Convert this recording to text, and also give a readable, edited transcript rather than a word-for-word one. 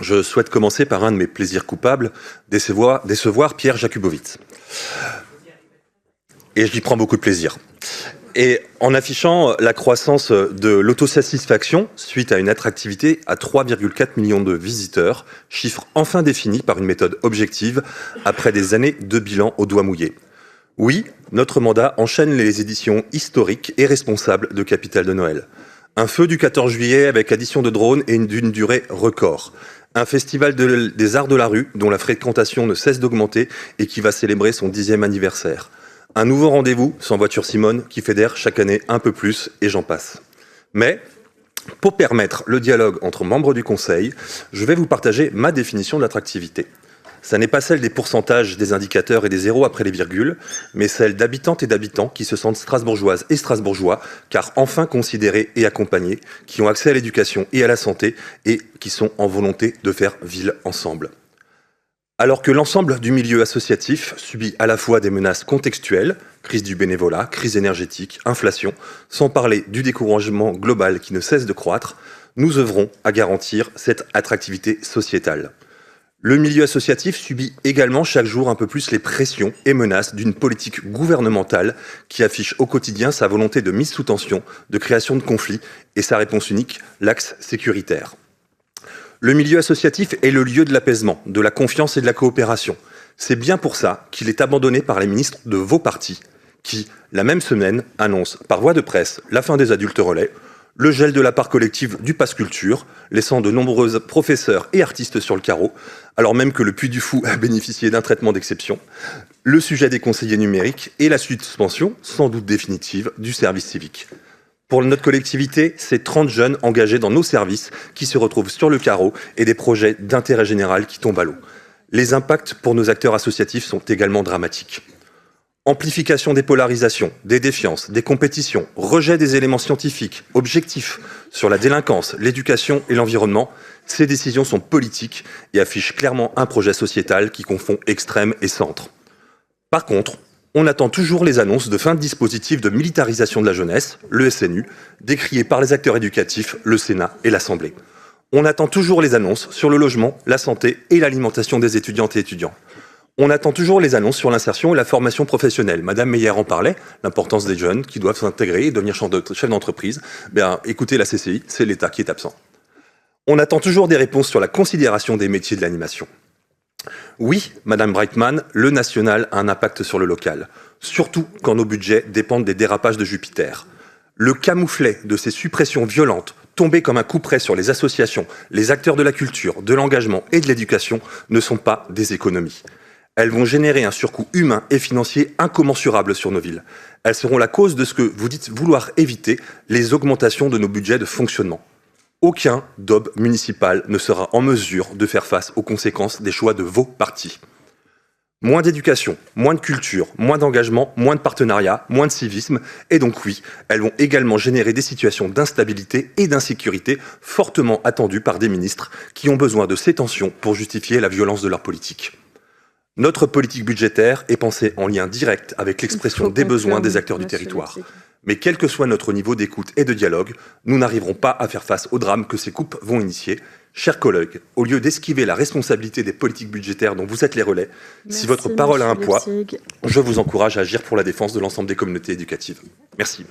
Je souhaite commencer par un de mes plaisirs coupables, décevoir Pierre Jakubowicz. Et j'y prends beaucoup de plaisir. Et en affichant la croissance de l'autosatisfaction suite à une attractivité à 3,4 millions de visiteurs, chiffre enfin défini par une méthode objective après des années de bilan au doigt mouillé. Oui, notre mandat enchaîne les éditions historiques et responsables de Capitale de Noël. Un feu du 14 juillet avec addition de drones et d'une durée record. Un festival des arts de la rue dont la fréquentation ne cesse d'augmenter et qui va célébrer son 10e anniversaire. Un nouveau rendez-vous sans voiture Simone qui fédère chaque année un peu plus et j'en passe. Mais pour permettre le dialogue entre membres du Conseil, je vais vous partager ma définition de l'attractivité. Ça n'est pas celle des pourcentages, des indicateurs et des zéros après les virgules, mais celle d'habitantes et d'habitants qui se sentent strasbourgeoises et strasbourgeois, car enfin considérés et accompagnés, qui ont accès à l'éducation et à la santé et qui sont en volonté de faire ville ensemble. Alors que l'ensemble du milieu associatif subit à la fois des menaces contextuelles, crise du bénévolat, crise énergétique, inflation, sans parler du découragement global qui ne cesse de croître, nous œuvrons à garantir cette attractivité sociétale. Le milieu associatif subit également chaque jour un peu plus les pressions et menaces d'une politique gouvernementale qui affiche au quotidien sa volonté de mise sous tension, de création de conflits et sa réponse unique, l'axe sécuritaire. Le milieu associatif est le lieu de l'apaisement, de la confiance et de la coopération. C'est bien pour ça qu'il est abandonné par les ministres de vos partis qui, la même semaine, annoncent par voie de presse la fin des adultes relais, le gel de la part collective du pass culture, laissant de nombreux professeurs et artistes sur le carreau, alors même que le Puy du Fou a bénéficié d'un traitement d'exception, le sujet des conseillers numériques et la suspension, sans doute définitive, du service civique. Pour notre collectivité, c'est 30 jeunes engagés dans nos services qui se retrouvent sur le carreau et des projets d'intérêt général qui tombent à l'eau. Les impacts pour nos acteurs associatifs sont également dramatiques. Amplification des polarisations, des défiances, des compétitions, rejet des éléments scientifiques, objectifs sur la délinquance, l'éducation et l'environnement, ces décisions sont politiques et affichent clairement un projet sociétal qui confond extrême et centre. Par contre, on attend toujours les annonces de fin de dispositifs de militarisation de la jeunesse, le SNU, décriés par les acteurs éducatifs, le Sénat et l'Assemblée. On attend toujours les annonces sur le logement, la santé et l'alimentation des étudiantes et étudiants. On attend toujours les annonces sur l'insertion et la formation professionnelle. Madame Meyer en parlait, l'importance des jeunes qui doivent s'intégrer et devenir chef d'entreprise. Écoutez la CCI, c'est l'État qui est absent. On attend toujours des réponses sur la considération des métiers de l'animation. Oui, Madame Breitman, le national a un impact sur le local, surtout quand nos budgets dépendent des dérapages de Jupiter. Le camouflet de ces suppressions violentes, tombées comme un couperet sur les associations, les acteurs de la culture, de l'engagement et de l'éducation, ne sont pas des économies. Elles vont générer un surcoût humain et financier incommensurable sur nos villes. Elles seront la cause de ce que vous dites vouloir éviter, les augmentations de nos budgets de fonctionnement. Aucun DOB municipal ne sera en mesure de faire face aux conséquences des choix de vos partis. Moins d'éducation, moins de culture, moins d'engagement, moins de partenariat, moins de civisme, et donc oui, elles vont également générer des situations d'instabilité et d'insécurité fortement attendues par des ministres qui ont besoin de ces tensions pour justifier la violence de leur politique. Notre politique budgétaire est pensée en lien direct avec l'expression des besoins des acteurs du territoire. Mais quel que soit notre niveau d'écoute et de dialogue, nous n'arriverons pas à faire face au drame que ces coupes vont initier. Chers collègues, au lieu d'esquiver la responsabilité des politiques budgétaires dont vous êtes les relais, si votre parole a un poids, je vous encourage à agir pour la défense de l'ensemble des communautés éducatives. Merci.